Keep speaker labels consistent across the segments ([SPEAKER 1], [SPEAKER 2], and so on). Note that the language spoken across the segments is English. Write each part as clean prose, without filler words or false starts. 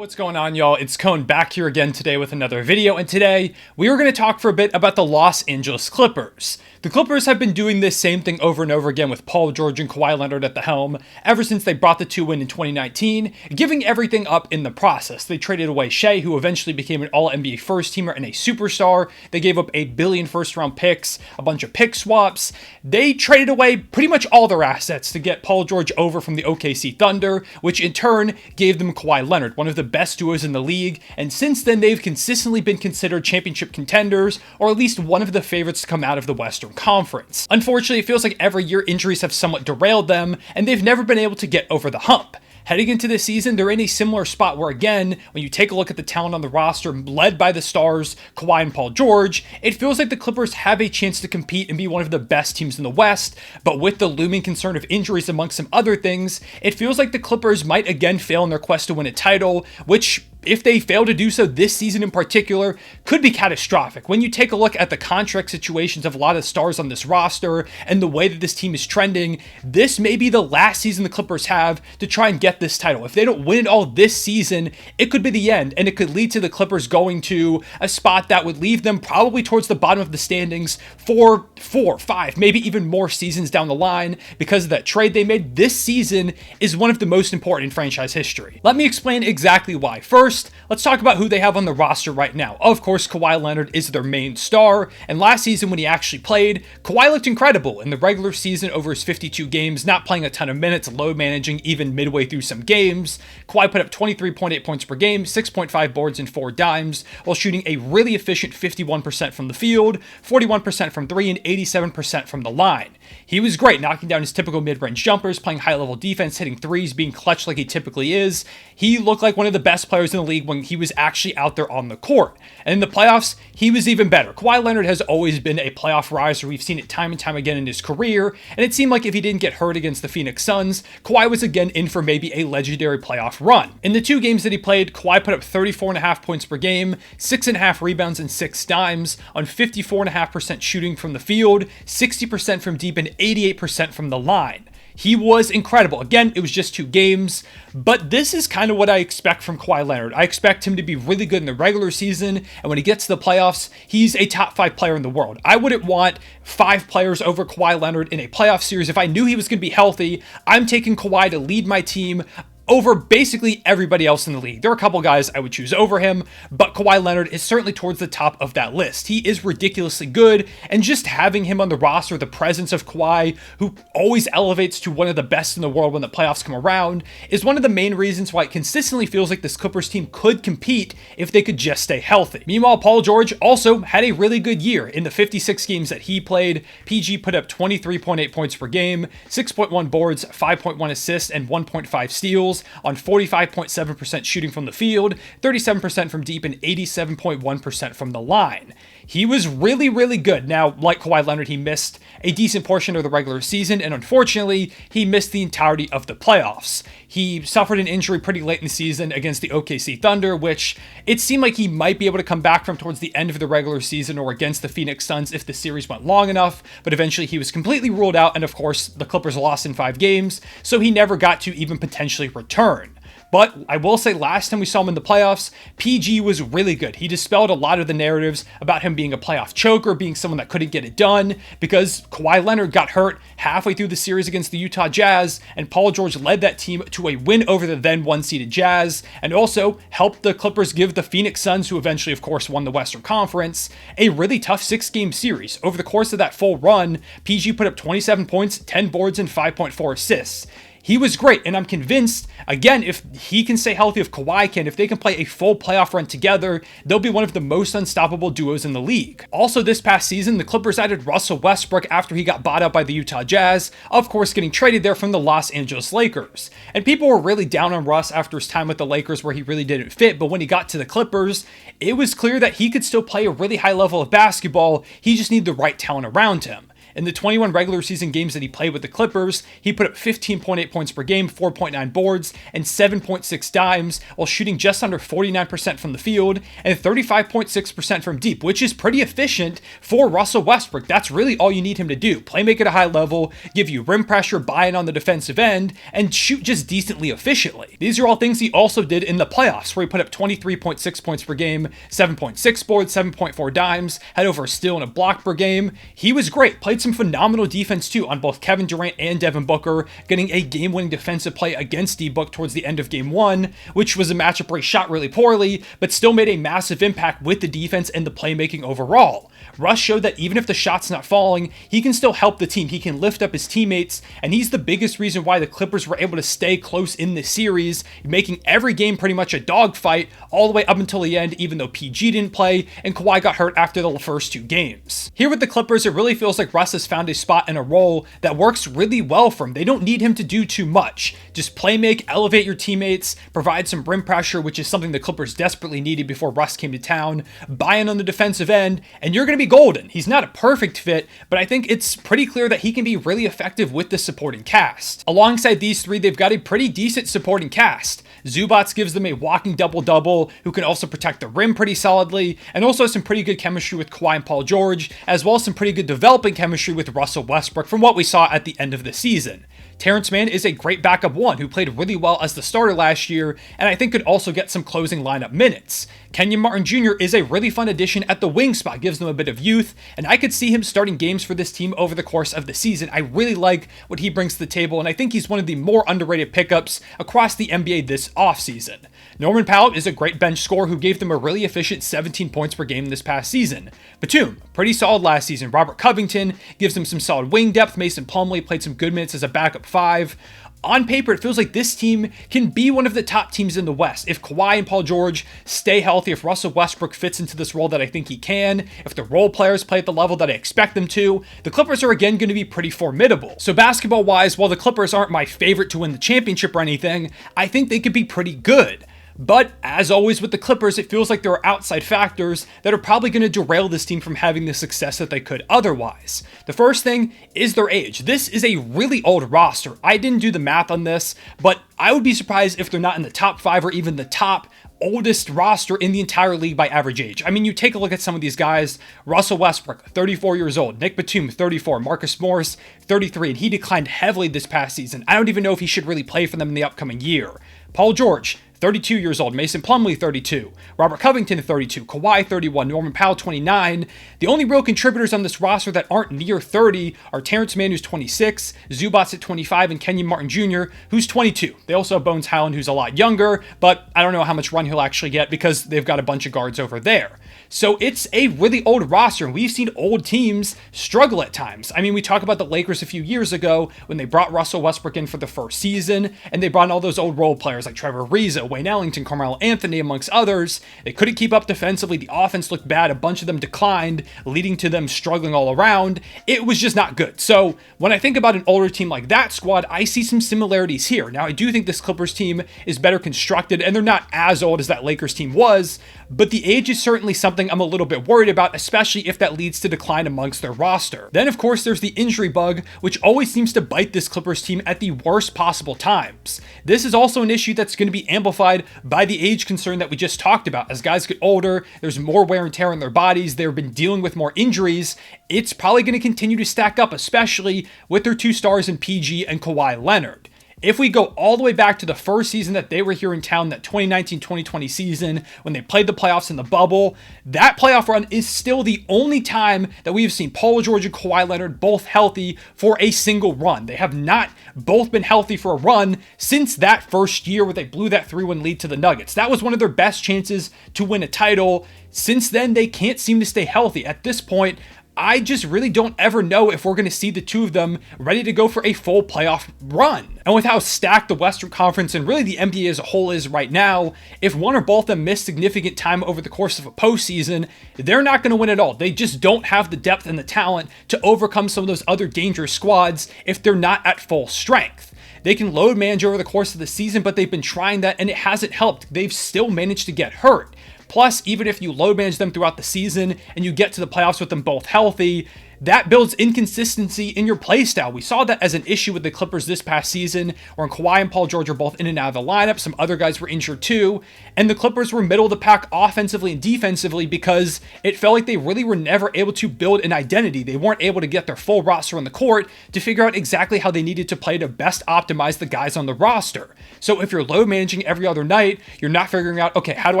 [SPEAKER 1] What's going on, y'all? It's Cone back here again today with another video, and today we are going to talk for a bit about the Los Angeles Clippers. The Clippers have been doing this same thing over and over again with Paul George and Kawhi Leonard at the helm ever since they brought the two win in 2019, giving everything up in the process. They traded away Shea, who eventually became an All-NBA first-teamer and a superstar. They gave up $1 billion first-round picks, a bunch of pick swaps. They traded away pretty much all their assets to get Paul George over from the OKC Thunder, which in turn gave them Kawhi Leonard, one of the best duos in the league, and since then they've consistently been considered championship contenders, or at least one of the favorites to come out of the Western Conference. Unfortunately, it feels like every year injuries have somewhat derailed them, and they've never been able to get over the hump. Heading into this season, they're in a similar spot where, again, when you take a look at the talent on the roster led by the stars, Kawhi and Paul George, it feels like the Clippers have a chance to compete and be one of the best teams in the West, but with the looming concern of injuries amongst some other things, it feels like the Clippers might again fail in their quest to win a title, which, if they fail to do so this season in particular, could be catastrophic. When you take a look at the contract situations of a lot of stars on this roster and the way that this team is trending, this may be the last season the Clippers have to try and get this title. If they don't win it all this season, it could be the end, and it could lead to the Clippers going to a spot that would leave them probably towards the bottom of the standings for 4, 5, maybe even more seasons down the line because of that trade they made. This season is one of the most important in franchise history. Let me explain exactly why. First, let's talk about who they have on the roster right now. Of course, Kawhi Leonard is their main star, and last season when he actually played, Kawhi looked incredible in the regular season over his 52 games, not playing a ton of minutes, load managing even midway through some games. Kawhi put up 23.8 points per game, 6.5 boards and 4 dimes, while shooting a really efficient 51% from the field, 41% from 3, and 87% from the line. He was great, knocking down his typical mid-range jumpers, playing high-level defense, hitting threes, being clutch like he typically is. He looked like one of the best players in the league when he was actually out there on the court. And in the playoffs, he was even better. Kawhi Leonard has always been a playoff riser. We've seen it time and time again in his career, and it seemed like if he didn't get hurt against the Phoenix Suns, Kawhi was again in for maybe a legendary playoff run. In the 2 games that he played, Kawhi put up 34.5 points per game, 6.5 rebounds and 6 dimes on 54.5% shooting from the field, 60% from deep, and 88% from the line. He was incredible. Again, it was just 2 games, but this is kind of what I expect from Kawhi Leonard. I expect him to be really good in the regular season, and when he gets to the playoffs, he's a top 5 player in the world. I wouldn't want 5 players over Kawhi Leonard in a playoff series. If I knew he was going to be healthy, I'm taking Kawhi to lead my team over basically everybody else in the league. There are a couple guys I would choose over him, but Kawhi Leonard is certainly towards the top of that list. He is ridiculously good, and just having him on the roster, the presence of Kawhi, who always elevates to one of the best in the world when the playoffs come around, is one of the main reasons why it consistently feels like this Clippers team could compete if they could just stay healthy. Meanwhile, Paul George also had a really good year. In the 56 games that he played, PG put up 23.8 points per game, 6.1 boards, 5.1 assists, and 1.5 steals on 45.7% shooting from the field, 37% from deep, and 87.1% from the line. He was really, really good. Now, like Kawhi Leonard, he missed a decent portion of the regular season, and unfortunately, he missed the entirety of the playoffs. He suffered an injury pretty late in the season against the OKC Thunder, which it seemed like he might be able to come back from towards the end of the regular season or against the Phoenix Suns if the series went long enough, but eventually he was completely ruled out, and of course, the Clippers lost in 5 games, so he never got to even potentially return. But I will say last time we saw him in the playoffs, PG was really good. He dispelled a lot of the narratives about him being a playoff choker, being someone that couldn't get it done, because Kawhi Leonard got hurt halfway through the series against the Utah Jazz, and Paul George led that team to a win over the then 1-seeded Jazz, and also helped the Clippers give the Phoenix Suns, who eventually of course won the Western Conference, a really tough 6-game series. Over the course of that full run, PG put up 27 points, 10 boards, and 5.4 assists. He was great, and I'm convinced, again, if he can stay healthy, if Kawhi can, if they can play a full playoff run together, they'll be one of the most unstoppable duos in the league. Also, this past season, the Clippers added Russell Westbrook after he got bought out by the Utah Jazz, of course getting traded there from the Los Angeles Lakers. And people were really down on Russ after his time with the Lakers where he really didn't fit, but when he got to the Clippers, it was clear that he could still play a really high level of basketball. He just needed the right talent around him. In the 21 regular season games that he played with the Clippers, he put up 15.8 points per game, 4.9 boards, and 7.6 dimes, while shooting just under 49% from the field and 35.6% from deep, which is pretty efficient for Russell Westbrook. That's really all you need him to do. Play make at a high level, give you rim pressure, buy in on the defensive end, and shoot just decently efficiently. These are all things he also did in the playoffs, where he put up 23.6 points per game, 7.6 boards, 7.4 dimes, had over a steal and a block per game. He was great, played some phenomenal defense too on both Kevin Durant and Devin Booker, getting a game-winning defensive play against D-Book towards the end of game 1, which was a matchup where he shot really poorly, but still made a massive impact with the defense and the playmaking overall. Russ showed that even if the shot's not falling, he can still help the team. He can lift up his teammates, and he's the biggest reason why the Clippers were able to stay close in this series, making every game pretty much a dogfight all the way up until the end, even though PG didn't play and Kawhi got hurt after the first 2 games. Here with the Clippers, it really feels like Russ has found a spot and a role that works really well for him. They don't need him to do too much. Just play make, elevate your teammates, provide some rim pressure, which is something the Clippers desperately needed before Russ came to town, buy in on the defensive end, and you're going to be golden. He's not a perfect fit, but I think it's pretty clear that he can be really effective with the supporting cast. Alongside these 3, they've got a pretty decent supporting cast. Zubac gives them a walking double-double who can also protect the rim pretty solidly, and also has some pretty good chemistry with Kawhi and Paul George, as well as some pretty good developing chemistry with Russell Westbrook from what we saw at the end of the season. Terrence Mann is a great backup 1 who played really well as the starter last year, and I think could also get some closing lineup minutes. Kenyon Martin Jr. is a really fun addition at the wing spot, gives them a bit of youth, and I could see him starting games for this team over the course of the season. I really like what he brings to the table, and I think he's one of the more underrated pickups across the NBA this offseason. Norman Powell is a great bench scorer who gave them a really efficient 17 points per game this past season. Batum, pretty solid last season. Robert Covington gives them some solid wing depth. Mason Plumlee played some good minutes as a backup 5. On paper, it feels like this team can be one of the top teams in the West. If Kawhi and Paul George stay healthy, if Russell Westbrook fits into this role that I think he can, if the role players play at the level that I expect them to, the Clippers are again going to be pretty formidable. So basketball-wise, while the Clippers aren't my favorite to win the championship or anything, I think they could be pretty good. But as always with the Clippers, it feels like there are outside factors that are probably going to derail this team from having the success that they could otherwise. The first thing is their age. This is a really old roster. I didn't do the math on this, but I would be surprised if they're not in the top 5 or even the top oldest roster in the entire league by average age. I mean, you take a look at some of these guys. Russell Westbrook, 34 years old. Nick Batum, 34. Marcus Morris, 33. And he declined heavily this past season. I don't even know if he should really play for them in the upcoming year. Paul George, 32 years old. Mason Plumlee, 32. Robert Covington, 32. Kawhi, 31. Norman Powell, 29. The only real contributors on this roster that aren't near 30 are Terrence Mann, who's 26, Zubac at 25, and Kenyon Martin Jr., who's 22. They also have Bones Highland, who's a lot younger, but I don't know how much run he'll actually get because they've got a bunch of guards over there. So it's a really old roster, and we've seen old teams struggle at times. I mean, we talk about the Lakers a few years ago when they brought Russell Westbrook in for the first season, and they brought in all those old role players like Trevor Ariza, Wayne Ellington, Carmelo Anthony, amongst others. They couldn't keep up defensively. The offense looked bad. A bunch of them declined, leading to them struggling all around. It was just not good. So when I think about an older team like that squad, I see some similarities here. Now, I do think this Clippers team is better constructed, and they're not as old as that Lakers team was, but the age is certainly something I'm a little bit worried about, especially if that leads to decline amongst their roster. Then, of course, there's the injury bug, which always seems to bite this Clippers team at the worst possible times. This is also an issue that's going to be amplified by the age concern that we just talked about. As guys get older, there's more wear and tear in their bodies, they've been dealing with more injuries. It's probably going to continue to stack up, especially with their 2 stars in PG and Kawhi Leonard. If we go all the way back to the first season that they were here in town, that 2019-2020 season, when they played the playoffs in the bubble, that playoff run is still the only time that we've seen Paul George and Kawhi Leonard both healthy for a single run. They have not both been healthy for a run since that first year where they blew that 3-1 lead to the Nuggets. That was one of their best chances to win a title. Since then, they can't seem to stay healthy. At this point, I just really don't ever know if we're going to see the two of them ready to go for a full playoff run. And with how stacked the Western Conference and really the NBA as a whole is right now, if one or both of them miss significant time over the course of a postseason, they're not going to win at all. They just don't have the depth and the talent to overcome some of those other dangerous squads if they're not at full strength. They can load manage over the course of the season, but they've been trying that and it hasn't helped. They've still managed to get hurt. Plus, even if you load manage them throughout the season and you get to the playoffs with them both healthy, that builds inconsistency in your playstyle. We saw that as an issue with the Clippers this past season, when Kawhi and Paul George are both in and out of the lineup. Some other guys were injured too, and the Clippers were middle of the pack offensively and defensively because it felt like they really were never able to build an identity. They weren't able to get their full roster on the court to figure out exactly how they needed to play to best optimize the guys on the roster. So if you're load managing every other night, you're not figuring out, okay, how do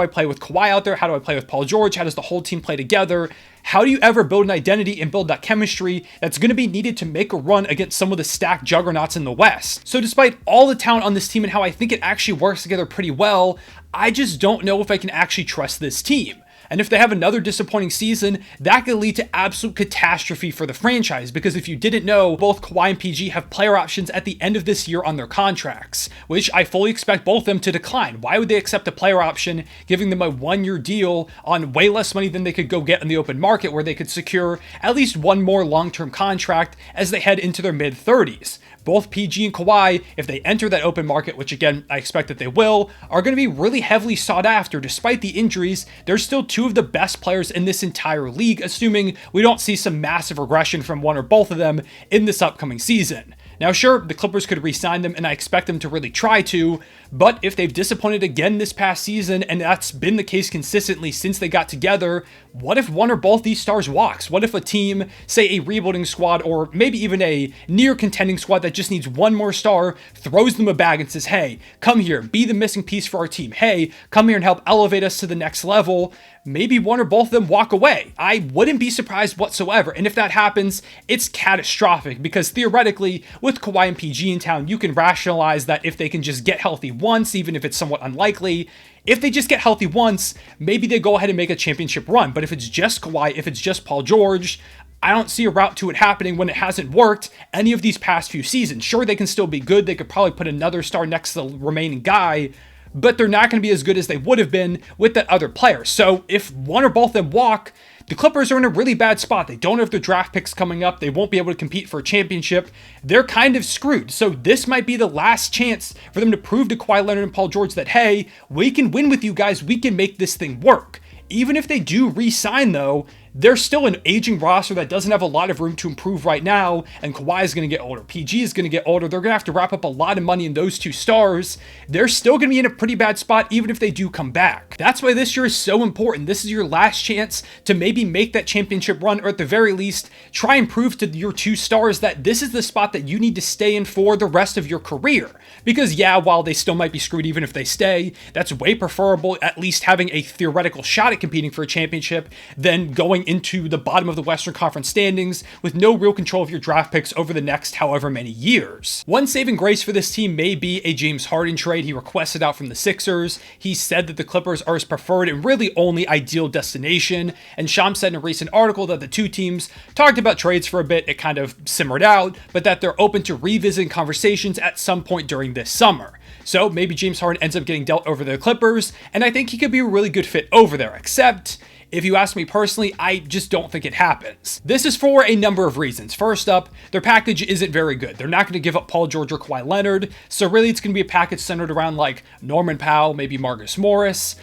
[SPEAKER 1] I play with Kawhi out there? How do I play with Paul George? How does the whole team play together? How do you ever build an identity and build that chemistry that's going to be needed to make a run against some of the stacked juggernauts in the West? So despite all the talent on this team and how I think it actually works together pretty well, I just don't know if I can actually trust this team. And if they have another disappointing season, that could lead to absolute catastrophe for the franchise, because if you didn't know, both Kawhi and PG have player options at the end of this year on their contracts, which I fully expect both of them to decline. Why would they accept a player option, giving them a one-year deal on way less money than they could go get in the open market, where they could secure at least one more long-term contract as they head into their mid-30s? Both PG and Kawhi, if they enter that open market, which again, I expect that they will, are going to be really heavily sought after. Despite the injuries, they're still two of the best players in this entire league, assuming we don't see some massive regression from one or both of them in this upcoming season. Now sure, the Clippers could re-sign them, and I expect them to really try to, but if they've disappointed again this past season, and that's been the case consistently since they got together, what if one or both these stars walks? What if a team, say a rebuilding squad, or maybe even a near contending squad that just needs one more star, throws them a bag and says, hey, come here, be the missing piece for our team. Hey, come here and help elevate us to the next level. Maybe one or both of them walk away. I wouldn't be surprised whatsoever. And if that happens, it's catastrophic, because theoretically, with Kawhi and PG in town, you can rationalize that if they can just get healthy once, even if it's somewhat unlikely, if they just get healthy once, maybe they go ahead and make a championship run. But if it's just Kawhi, if it's just Paul George, I don't see a route to it happening when it hasn't worked any of these past few seasons. Sure, they can still be good. They could probably put another star next to the remaining guy, but they're not going to be as good as they would have been with that other player. So if one or both of them walk, the Clippers are in a really bad spot. They don't have their draft picks coming up. They won't be able to compete for a championship. They're kind of screwed. So this might be the last chance for them to prove to Kawhi Leonard and Paul George that, hey, we can win with you guys. We can make this thing work. Even if they do re-sign, though, they're still an aging roster that doesn't have a lot of room to improve right now, and Kawhi is going to get older. PG is going to get older. They're going to have to wrap up a lot of money in those two stars. They're still going to be in a pretty bad spot even if they do come back. That's why this year is so important. This is your last chance to maybe make that championship run, or at the very least, try and prove to your two stars that this is the spot that you need to stay in for the rest of your career. Because yeah, while they still might be screwed even if they stay, that's way preferable, at least having a theoretical shot at competing for a championship, than going into the bottom of the Western Conference standings with no real control of your draft picks over the next however many years. One saving grace for this team may be a James Harden trade he requested out from the Sixers. He said that the Clippers are his preferred and really only ideal destination, and Shams said in a recent article that the two teams talked about trades for a bit. It kind of simmered out, but that they're open to revisiting conversations at some point during this summer. So maybe James Harden ends up getting dealt over the Clippers, and I think he could be a really good fit over there, except if you ask me personally, I just don't think it happens. This is for a number of reasons. First up, their package isn't very good. They're not going to give up Paul George or Kawhi Leonard, so really it's going to be a package centered around like Norman Powell, maybe Marcus Morris,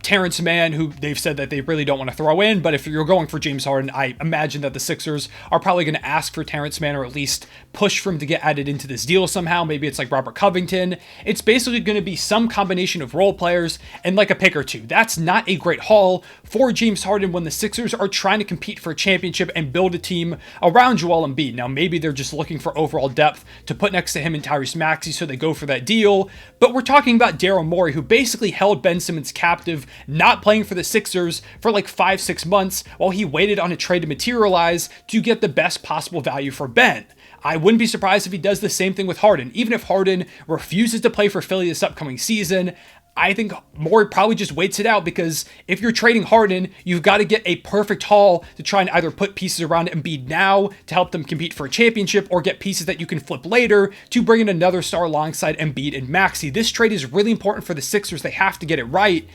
[SPEAKER 1] Terrence Mann, who they've said that they really don't want to throw in, but if you're going for James Harden, I imagine that the Sixers are probably going to ask for Terrence Mann, or at least push for him to get added into this deal somehow. Maybe it's like Robert Covington. It's basically going to be some combination of role players and like a pick or two. That's not a great haul for James Harden when the Sixers are trying to compete for a championship and build a team around Joel Embiid. Now, maybe they're just looking for overall depth to put next to him and Tyrese Maxey, so they go for that deal, but we're talking about Daryl Morey, who basically held Ben Simmons captive, not playing for the Sixers for like 5-6 months while he waited on a trade to materialize to get the best possible value for Ben. I wouldn't be surprised if he does the same thing with Harden. Even if Harden refuses to play for Philly this upcoming season, I think Morey probably just waits it out, because if you're trading Harden, you've got to get a perfect haul to try and either put pieces around Embiid now to help them compete for a championship, or get pieces that you can flip later to bring in another star alongside Embiid and Maxey. This trade is really important for the Sixers. They have to get it right.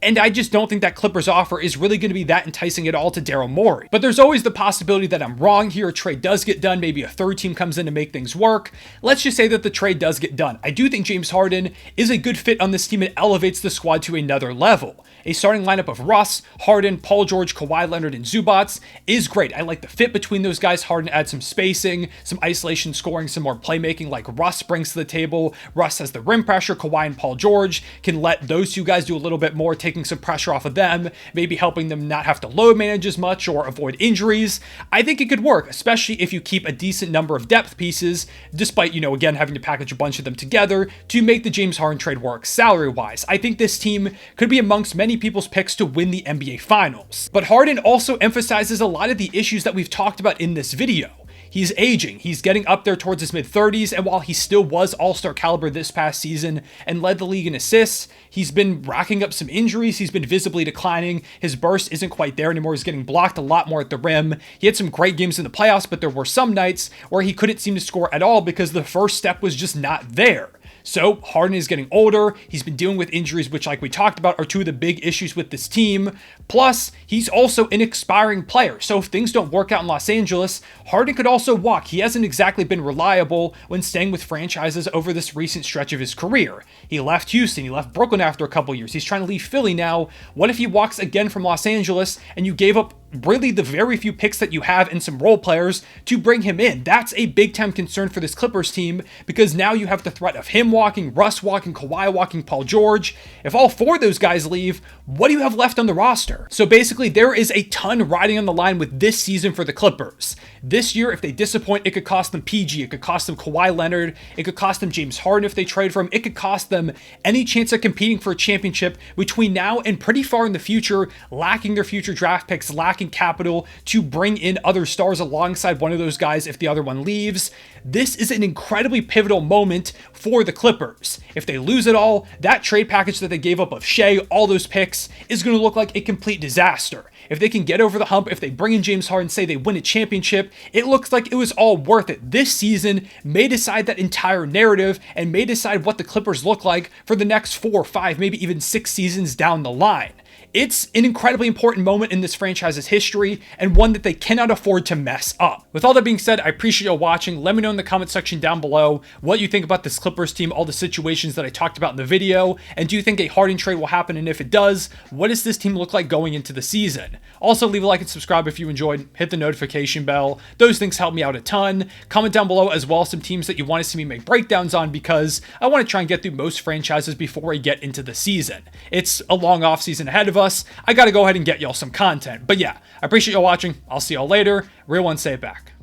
[SPEAKER 1] And I just don't think that Clippers offer is really going to be that enticing at all to Daryl Morey. But there's always the possibility that I'm wrong here. A trade does get done. Maybe a third team comes in to make things work. Let's just say that the trade does get done. I do think James Harden is a good fit on this team. It elevates the squad to another level. A starting lineup of Russ, Harden, Paul George, Kawhi Leonard, and Zubac is great. I like the fit between those guys. Harden adds some spacing, some isolation scoring, some more playmaking like Russ brings to the table. Russ has the rim pressure. Kawhi and Paul George can let those two guys do a little bit more, taking some pressure off of them, maybe helping them not have to load manage as much or avoid injuries. I think it could work, especially if you keep a decent number of depth pieces, despite, again, having to package a bunch of them together to make the James Harden trade work salary-wise. I think this team could be amongst many people's picks to win the NBA Finals. But Harden also emphasizes a lot of the issues that we've talked about in this video. He's aging. He's getting up there towards his mid-30s, and while he still was all-star caliber this past season and led the league in assists, he's been racking up some injuries. He's been visibly declining. His burst isn't quite there anymore. He's getting blocked a lot more at the rim. He had some great games in the playoffs, but there were some nights where he couldn't seem to score at all because the first step was just not there. So Harden is getting older. He's been dealing with injuries, which, like we talked about, are two of the big issues with this team. Plus, he's also an expiring player. So if things don't work out in Los Angeles, Harden could also walk. He hasn't exactly been reliable when staying with franchises over this recent stretch of his career. He left Houston. He left Brooklyn after a couple years. He's trying to leave Philly now. What if he walks again from Los Angeles and you gave up really the very few picks that you have and some role players to bring him in? That's a big time concern for this Clippers team, because now you have the threat of him walking, Russ walking, Kawhi walking, Paul George. If all four of those guys leave, what do you have left on the roster? So basically, there is a ton riding on the line with this season for the Clippers. This year, if they disappoint, it could cost them PG, it could cost them Kawhi Leonard, it could cost them James Harden if they trade for him, it could cost them any chance of competing for a championship between now and pretty far in the future, lacking their future draft picks, lacking capital to bring in other stars alongside one of those guys if the other one leaves. This is an incredibly pivotal moment for the Clippers. If they lose it all, that trade package that they gave up of Shea, all those picks, is going to look like a complete disaster. If they can get over the hump, if they bring in James Harden, say they win a championship, it looks like it was all worth it. This season may decide that entire narrative and may decide what the Clippers look like for the next 4 or 5, maybe even 6 seasons down the line. It's an incredibly important moment in this franchise's history and one that they cannot afford to mess up. With all that being said, I appreciate you watching. Let me know in the comment section down below what you think about this Clippers team, all the situations that I talked about in the video, and do you think a Harden trade will happen? And if it does, what does this team look like going into the season? Also, leave a like and subscribe if you enjoyed. Hit the notification bell. Those things help me out a ton. Comment down below as well some teams that you want to see me make breakdowns on, because I want to try and get through most franchises before I get into the season. It's a long off season ahead of us. I got to go ahead and get y'all some content. But yeah, I appreciate y'all watching. I'll see y'all later. Real one, say it back.